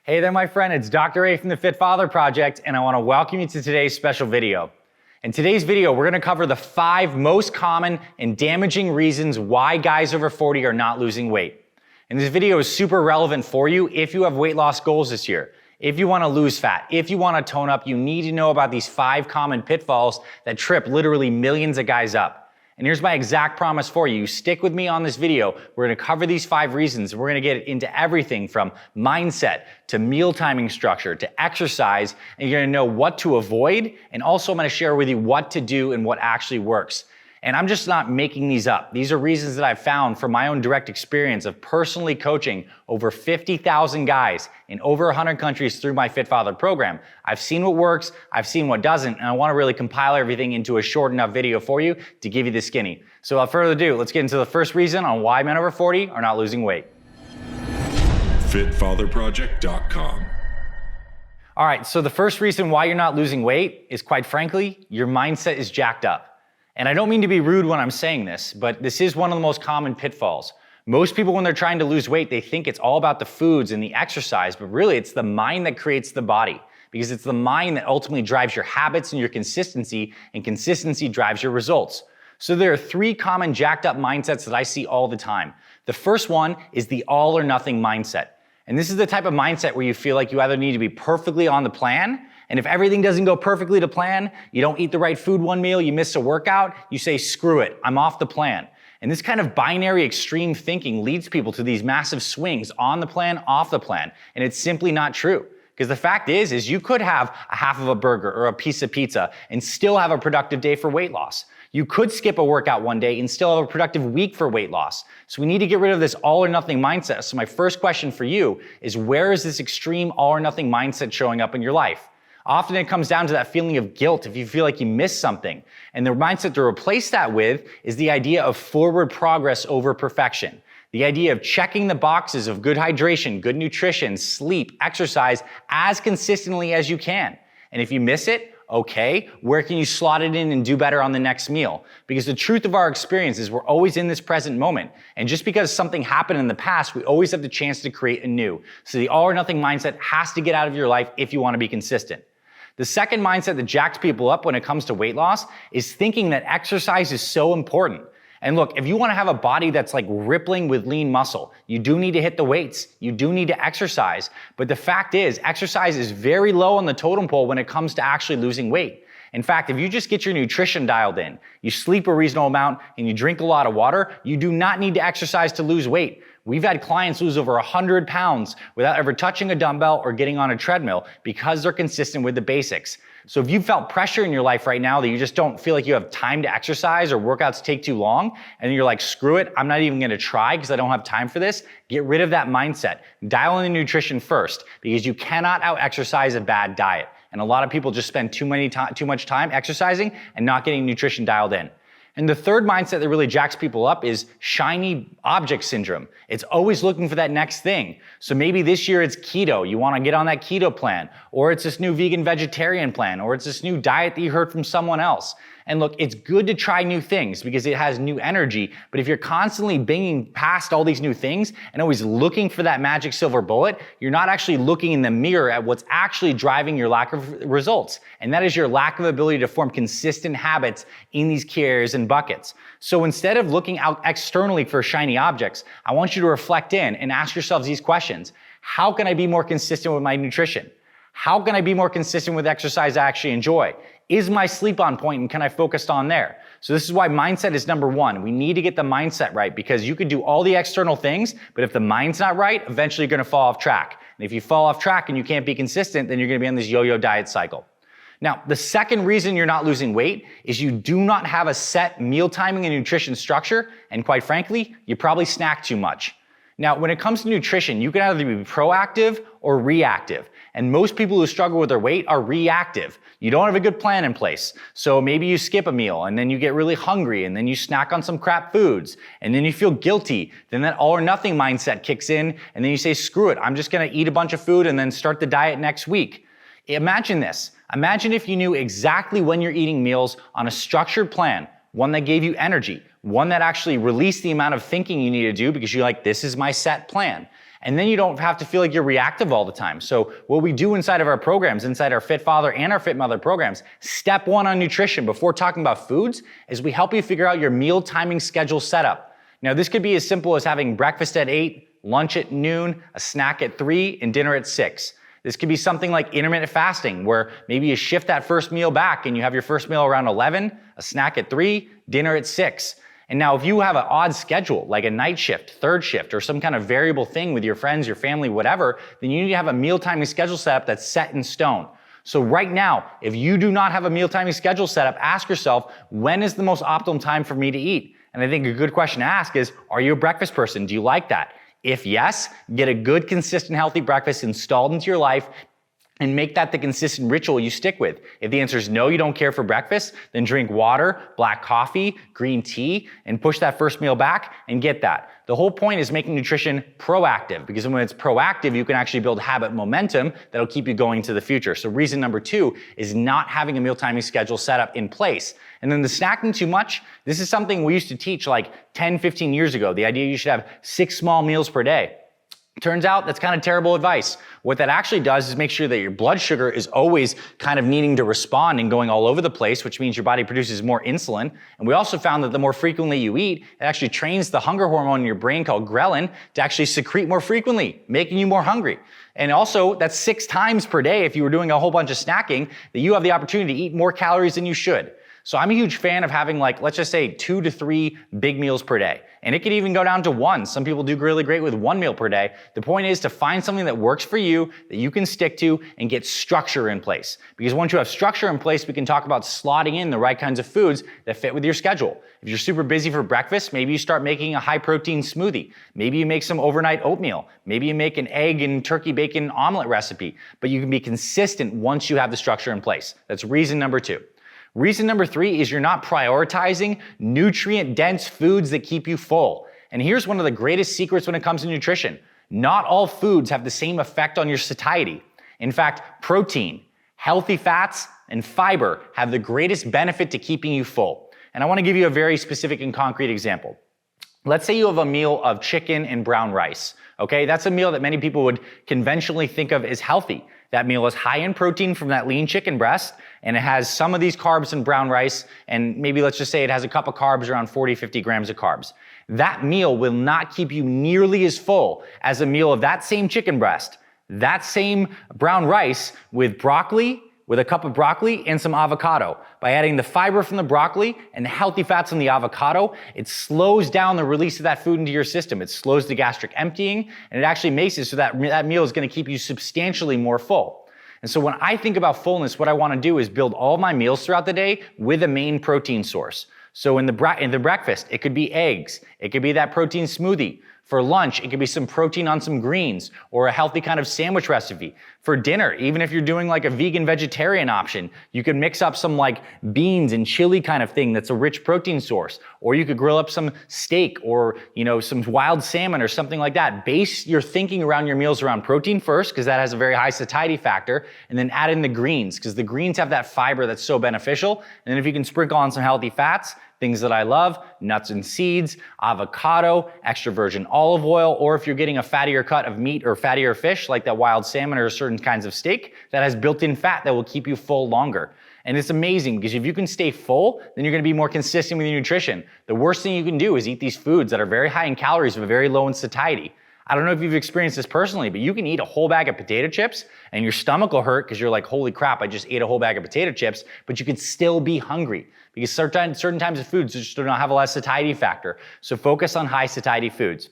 Hey there, my friend. It's Dr. A from the Fit Father Project, and I want to welcome you to today's special video. In today's video, we're going to cover the 5 most common and damaging reasons why guys over 40 are not losing weight. And this video is super relevant for you if you have weight loss goals this year. If you want to lose fat, if you want to tone up, you need to know about these 5 common pitfalls that trip literally millions of guys up. And here's my exact promise for you. Stick with me on this video. We're going to cover these 5 reasons. We're going to get into everything from mindset to meal timing structure to exercise. And you're going to know what to avoid. And also I'm going to share with you what to do and what actually works. And I'm just not making these up. These are reasons that I've found from my own direct experience of personally coaching over 50,000 guys in over 100 countries through my Fit Father program. I've seen what works, I've seen what doesn't, and I want to really compile everything into a short enough video for you to give you the skinny. So without further ado, let's get into the first reason on why men over 40 are not losing weight. FitFatherProject.com. All right, so the first reason why you're not losing weight is, quite frankly, your mindset is jacked up. And I don't mean to be rude when I'm saying this, but this is one of the most common pitfalls. Most people, when they're trying to lose weight, they think it's all about the foods and the exercise, but really it's the mind that creates the body, because it's the mind that ultimately drives your habits and your consistency, and consistency drives your results. So there are 3 common jacked up mindsets that I see all the time. The first one is the all or nothing mindset. And this is the type of mindset where you feel like you either need to be perfectly on the plan, and if everything doesn't go perfectly to plan, you don't eat the right food one meal, you miss a workout, you say, screw it, I'm off the plan. And this kind of binary extreme thinking leads people to these massive swings on the plan, off the plan. And it's simply not true. Because the fact is you could have a half of a burger or a piece of pizza and still have a productive day for weight loss. You could skip a workout one day and still have a productive week for weight loss. So we need to get rid of this all or nothing mindset. So my first question for you is, where is this extreme all or nothing mindset showing up in your life? Often it comes down to that feeling of guilt if you feel like you missed something. And the mindset to replace that with is the idea of forward progress over perfection. The idea of checking the boxes of good hydration, good nutrition, sleep, exercise as consistently as you can. And if you miss it, okay, where can you slot it in and do better on the next meal? Because the truth of our experience is we're always in this present moment. And just because something happened in the past, we always have the chance to create a new. So the all or nothing mindset has to get out of your life if you want to be consistent. The second mindset that jacks people up when it comes to weight loss is thinking that exercise is so important. And look, if you want to have a body that's like rippling with lean muscle, you do need to hit the weights. You do need to exercise. But the fact is, exercise is very low on the totem pole when it comes to actually losing weight. In fact, if you just get your nutrition dialed in, you sleep a reasonable amount, and you drink a lot of water, you do not need to exercise to lose weight. We've had clients lose over 100 pounds without ever touching a dumbbell or getting on a treadmill because they're consistent with the basics. So if you felt pressure in your life right now that you just don't feel like you have time to exercise or workouts take too long, and you're like, screw it, I'm not even gonna try because I don't have time for this, get rid of that mindset. Dial in the nutrition first, because you cannot out-exercise a bad diet. And a lot of people just spend too much time exercising and not getting nutrition dialed in. And the third mindset that really jacks people up is shiny object syndrome. It's always looking for that next thing. So maybe this year it's keto. You want to get on that keto plan, or it's this new vegan vegetarian plan, or it's this new diet that you heard from someone else. And look, it's good to try new things because it has new energy. But if you're constantly binging past all these new things and always looking for that magic silver bullet, you're not actually looking in the mirror at what's actually driving your lack of results. And that is your lack of ability to form consistent habits in these key areas and buckets. So instead of looking out externally for shiny objects, I want you to reflect in and ask yourselves these questions. How can I be more consistent with my nutrition? How can I be more consistent with exercise I actually enjoy? Is my sleep on point and can I focus on there? So this is why mindset is number 1. We need to get the mindset right, because you could do all the external things, but if the mind's not right, eventually you're gonna fall off track. And if you fall off track and you can't be consistent, then you're gonna be on this yo-yo diet cycle. Now, the second reason you're not losing weight is you do not have a set meal timing and nutrition structure, and quite frankly, you probably snack too much. Now, when it comes to nutrition, you can either be proactive or reactive. And most people who struggle with their weight are reactive. You don't have a good plan in place. So maybe you skip a meal and then you get really hungry and then you snack on some crap foods and then you feel guilty. Then that all or nothing mindset kicks in and then you say, screw it, I'm just gonna eat a bunch of food and then start the diet next week. Imagine this. Imagine if you knew exactly when you're eating meals on a structured plan, one that gave you energy, one that actually released the amount of thinking you need to do because you're like, this is my set plan. And then you don't have to feel like you're reactive all the time. So what we do inside of our programs, inside our Fit Father and our Fit Mother programs, step one on nutrition before talking about foods is we help you figure out your meal timing schedule setup. Now this could be as simple as having breakfast at 8, lunch at noon, a snack at 3, and dinner at 6. This could be something like intermittent fasting, where maybe you shift that first meal back and you have your first meal around 11, a snack at 3, dinner at 6. And now if you have an odd schedule, like a night shift, third shift, or some kind of variable thing with your friends, your family, whatever, then you need to have a meal timing schedule set up that's set in stone. So right now, if you do not have a meal timing schedule set up, ask yourself, when is the most optimum time for me to eat? And I think a good question to ask is, are you a breakfast person? Do you like that? If yes, get a good, consistent, healthy breakfast installed into your life and make that the consistent ritual you stick with. If the answer is no, you don't care for breakfast, then drink water, black coffee, green tea, and push that first meal back and get that. The whole point is making nutrition proactive, because when it's proactive, you can actually build habit momentum that'll keep you going to the future. So reason number 2 is not having a meal timing schedule set up in place. And then the snacking too much, this is something we used to teach like 10, 15 years ago. The idea you should have 6 small meals per day. Turns out that's kind of terrible advice. What that actually does is make sure that your blood sugar is always kind of needing to respond and going all over the place, which means your body produces more insulin. And we also found that the more frequently you eat, it actually trains the hunger hormone in your brain called ghrelin to actually secrete more frequently, making you more hungry. And also, that's 6 times per day if you were doing a whole bunch of snacking, that you have the opportunity to eat more calories than you should. So I'm a huge fan of having, like, let's just say 2 to 3 big meals per day. And it could even go down to 1. Some people do really great with 1 meal per day. The point is to find something that works for you, that you can stick to, and get structure in place. Because once you have structure in place, we can talk about slotting in the right kinds of foods that fit with your schedule. If you're super busy for breakfast, maybe you start making a high protein smoothie. Maybe you make some overnight oatmeal. Maybe you make an egg and turkey bacon omelet recipe. But you can be consistent once you have the structure in place. That's reason number 2. Reason number 3 is you're not prioritizing nutrient-dense foods that keep you full. And here's one of the greatest secrets when it comes to nutrition. Not all foods have the same effect on your satiety. In fact, protein, healthy fats, and fiber have the greatest benefit to keeping you full. And I want to give you a very specific and concrete example. Let's say you have a meal of chicken and brown rice. Okay, that's a meal that many people would conventionally think of as healthy. That meal is high in protein from that lean chicken breast, and it has some of these carbs in brown rice, and maybe let's just say it has a cup of carbs, around 40, 50 grams of carbs. That meal will not keep you nearly as full as a meal of that same chicken breast, that same brown rice with broccoli, with a cup of broccoli and some avocado. By adding the fiber from the broccoli and the healthy fats from the avocado, it slows down the release of that food into your system. It slows the gastric emptying, and it actually makes it so that that meal is gonna keep you substantially more full. And so when I think about fullness, what I wanna do is build all my meals throughout the day with a main protein source. So in the breakfast, it could be eggs. It could be that protein smoothie. For lunch, it could be some protein on some greens or a healthy kind of sandwich recipe. For dinner, even if you're doing like a vegan vegetarian option, you could mix up some like beans and chili kind of thing that's a rich protein source. Or you could grill up some steak or, some wild salmon or something like that. Base your thinking around your meals around protein first, because that has a very high satiety factor, and then add in the greens, because the greens have that fiber that's so beneficial. And then if you can sprinkle on some healthy fats, things that I love, nuts and seeds, avocado, extra virgin olive oil, or if you're getting a fattier cut of meat or fattier fish, like that wild salmon or certain kinds of steak, that has built-in fat that will keep you full longer. And it's amazing, because if you can stay full, then you're gonna be more consistent with your nutrition. The worst thing you can do is eat these foods that are very high in calories but very low in satiety. I don't know if you've experienced this personally, but you can eat a whole bag of potato chips and your stomach will hurt because you're like, holy crap, I just ate a whole bag of potato chips, but you can still be hungry because certain types of foods just do not have a lot of satiety factor. So focus on high satiety foods.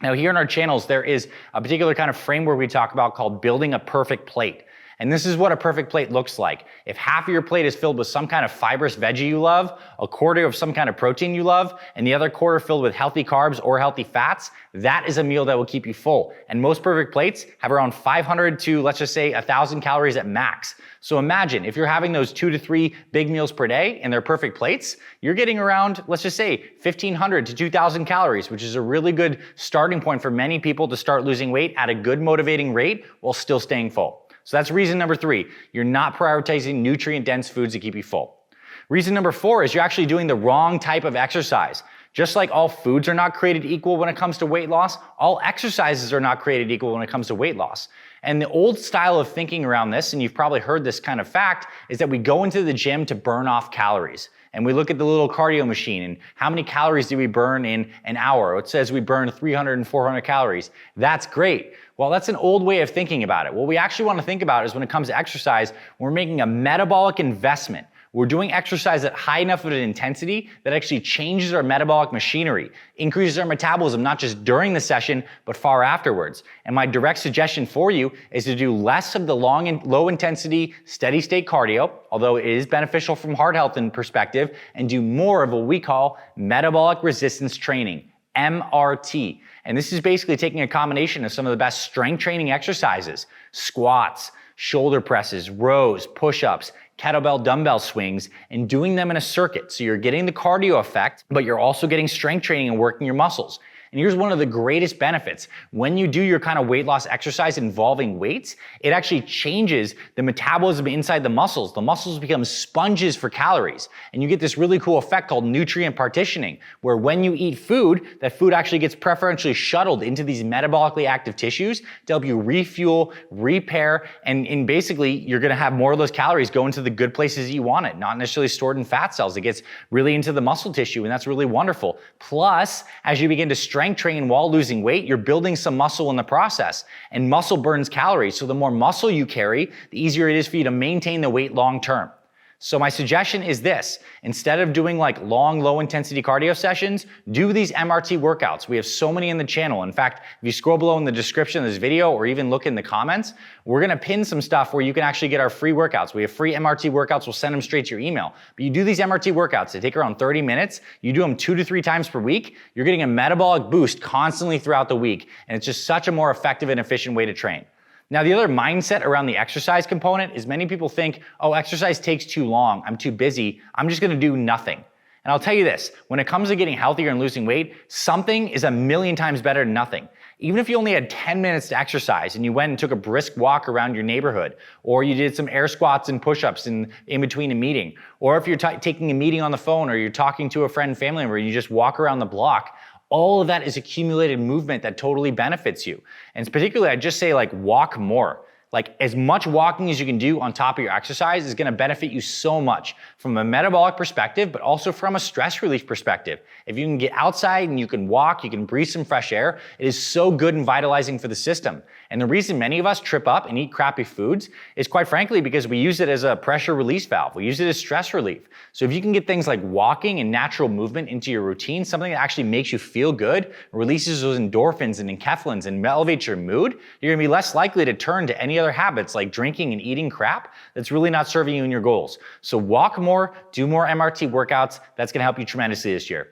Now here in our channels, there is a particular kind of framework we talk about called building a perfect plate. And this is what a perfect plate looks like. If half of your plate is filled with some kind of fibrous veggie you love, a quarter of some kind of protein you love, and the other quarter filled with healthy carbs or healthy fats, that is a meal that will keep you full. And most perfect plates have around 500 to, let's just say, 1,000 calories at max. So imagine if you're having those 2 to 3 big meals per day and they're perfect plates, you're getting around, let's just say, 1,500 to 2,000 calories, which is a really good starting point for many people to start losing weight at a good motivating rate while still staying full. So that's reason number 3. You're not prioritizing nutrient-dense foods to keep you full. Reason number 4 is you're actually doing the wrong type of exercise. Just like all foods are not created equal when it comes to weight loss, all exercises are not created equal when it comes to weight loss. And the old style of thinking around this, and you've probably heard this kind of fact, is that we go into the gym to burn off calories. And we look at the little cardio machine and how many calories do we burn in an hour? It says we burn 300 and 400 calories. That's great. Well, that's an old way of thinking about it. What we actually want to think about is when it comes to exercise, we're making a metabolic investment. We're doing exercise at high enough of an intensity that actually changes our metabolic machinery, increases our metabolism, not just during the session, but far afterwards. And my direct suggestion for you is to do less of the long and low intensity, steady state cardio, although it is beneficial from heart health and perspective, and do more of what we call metabolic resistance training, MRT. And this is basically taking a combination of some of the best strength training exercises, squats, shoulder presses, rows, push-ups, kettlebell dumbbell swings, and doing them in a circuit. So you're getting the cardio effect, but you're also getting strength training and working your muscles. And here's one of the greatest benefits. When you do your kind of weight loss exercise involving weights, it actually changes the metabolism inside the muscles. The muscles become sponges for calories. And you get this really cool effect called nutrient partitioning, where when you eat food, that food actually gets preferentially shuttled into these metabolically active tissues to help you refuel, repair, and basically you're gonna have more of those calories go into the good places you want it, not necessarily stored in fat cells. It gets really into the muscle tissue, and that's really wonderful. Plus, as you begin to strength train while losing weight, you're building some muscle in the process, and muscle burns calories. So the more muscle you carry, the easier it is for you to maintain the weight long term. So my suggestion is this: instead of doing like long, low intensity cardio sessions, do these MRT workouts. We have so many in the channel. In fact, if you scroll below in the description of this video or even look in the comments, we're gonna pin some stuff where you can actually get our free workouts. We have free MRT workouts. We'll send them straight to your email. But you do these MRT workouts. They take around 30 minutes. You do them 2 to 3 times per week. You're getting a metabolic boost constantly throughout the week. And it's just such a more effective and efficient way to train. Now, the other mindset around the exercise component is many people think, oh, exercise takes too long, I'm too busy, I'm just gonna do nothing. And I'll tell you this, when it comes to getting healthier and losing weight, something is a million times better than nothing. Even if you only had 10 minutes to exercise and you went and took a brisk walk around your neighborhood, or you did some air squats and push-ups in between a meeting, or if you're taking a meeting on the phone or you're talking to a friend and family member and you just walk around the block, all of that is accumulated movement that totally benefits you. And particularly, I'd just say like walk more. Like as much walking as you can do on top of your exercise is gonna benefit you so much from a metabolic perspective, but also from a stress relief perspective. If you can get outside and you can walk, you can breathe some fresh air, it is so good and vitalizing for the system. And the reason many of us trip up and eat crappy foods is quite frankly because we use it as a pressure release valve. We use it as stress relief. So if you can get things like walking and natural movement into your routine, something that actually makes you feel good, releases those endorphins and enkephalins and elevates your mood, you're gonna be less likely to turn to any other habits like drinking and eating crap that's really not serving you in your goals. So walk more, do more MRT workouts. That's gonna help you tremendously this year.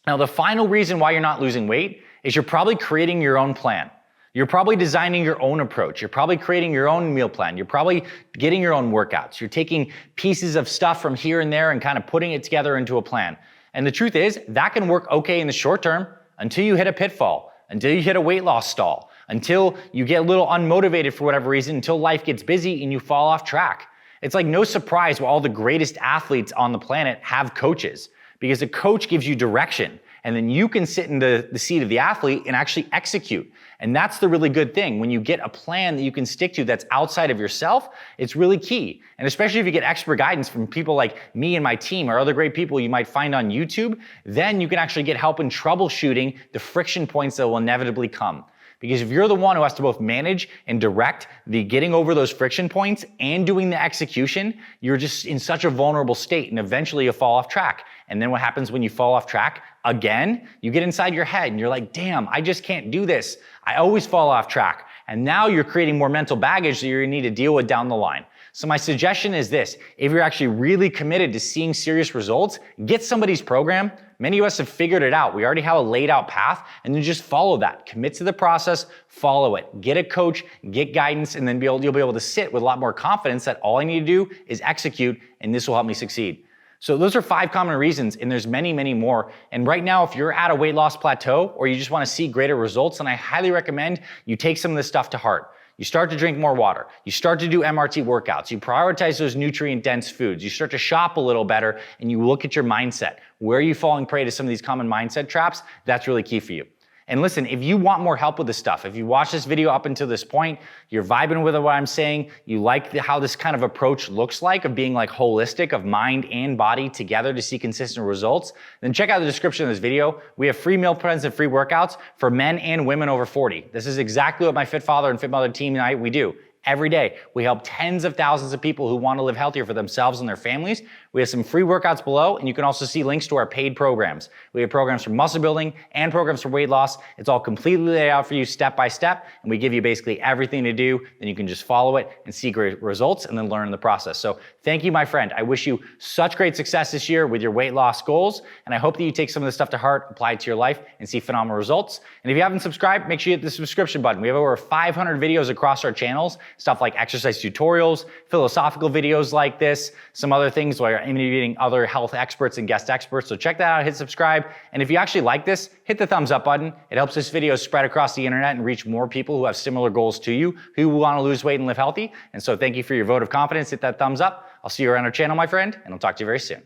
Now, the final reason why you're not losing weight is you're probably creating your own plan. You're probably designing your own approach. You're probably creating your own meal plan. You're probably getting your own workouts. You're taking pieces of stuff from here and there and kind of putting it together into a plan. And the truth is, that can work okay in the short term until you hit a pitfall, until you hit a weight loss stall, until you get a little unmotivated for whatever reason, until life gets busy and you fall off track. It's like no surprise why all the greatest athletes on the planet have coaches, because a coach gives you direction. And then you can sit in the seat of the athlete and actually execute. And that's the really good thing. When you get a plan that you can stick to that's outside of yourself, it's really key. And especially if you get expert guidance from people like me and my team or other great people you might find on YouTube, then you can actually get help in troubleshooting the friction points that will inevitably come. Because if you're the one who has to both manage and direct the getting over those friction points and doing the execution, you're just in such a vulnerable state and eventually you'll fall off track. And then what happens when you fall off track? Again, you get inside your head and you're like, damn, I just can't do this. I always fall off track. And now you're creating more mental baggage that you're gonna need to deal with down the line. So my suggestion is this: if you're actually really committed to seeing serious results, get somebody's program. Many of us have figured it out. We already have a laid out path, and then just follow that. Commit to the process, follow it. Get a coach, get guidance, and then you'll be able to sit with a lot more confidence that all I need to do is execute, and this will help me succeed. So those are 5 common reasons, and there's many, many more. And right now, if you're at a weight loss plateau or you just want to see greater results, then I highly recommend you take some of this stuff to heart. You start to drink more water. You start to do MRT workouts. You prioritize those nutrient-dense foods. You start to shop a little better, and you look at your mindset. Where are you falling prey to some of these common mindset traps? That's really key for you. And listen, if you want more help with this stuff, if you watch this video up until this point, you're vibing with what I'm saying, you like how this kind of approach looks like, of being like holistic, of mind and body together to see consistent results, then check out the description of this video. We have free meal plans and free workouts for men and women over 40. This is exactly what my Fit Father and Fit Mother team and I, we do. Every day, we help tens of thousands of people who want to live healthier for themselves and their families. We have some free workouts below, and you can also see links to our paid programs. We have programs for muscle building and programs for weight loss. It's all completely laid out for you step by step, and we give you basically everything to do. Then you can just follow it and see great results and then learn in the process. So thank you, my friend. I wish you such great success this year with your weight loss goals, and I hope that you take some of this stuff to heart, apply it to your life, and see phenomenal results. And if you haven't subscribed, make sure you hit the subscription button. We have over 500 videos across our channels, stuff like exercise tutorials, philosophical videos like this, some other things where I'm interviewing other health experts and guest experts. So check that out, hit subscribe. And if you actually like this, hit the thumbs up button. It helps this video spread across the internet and reach more people who have similar goals to you, who want to lose weight and live healthy. And so thank you for your vote of confidence. Hit that thumbs up. I'll see you around our channel, my friend, and I'll talk to you very soon.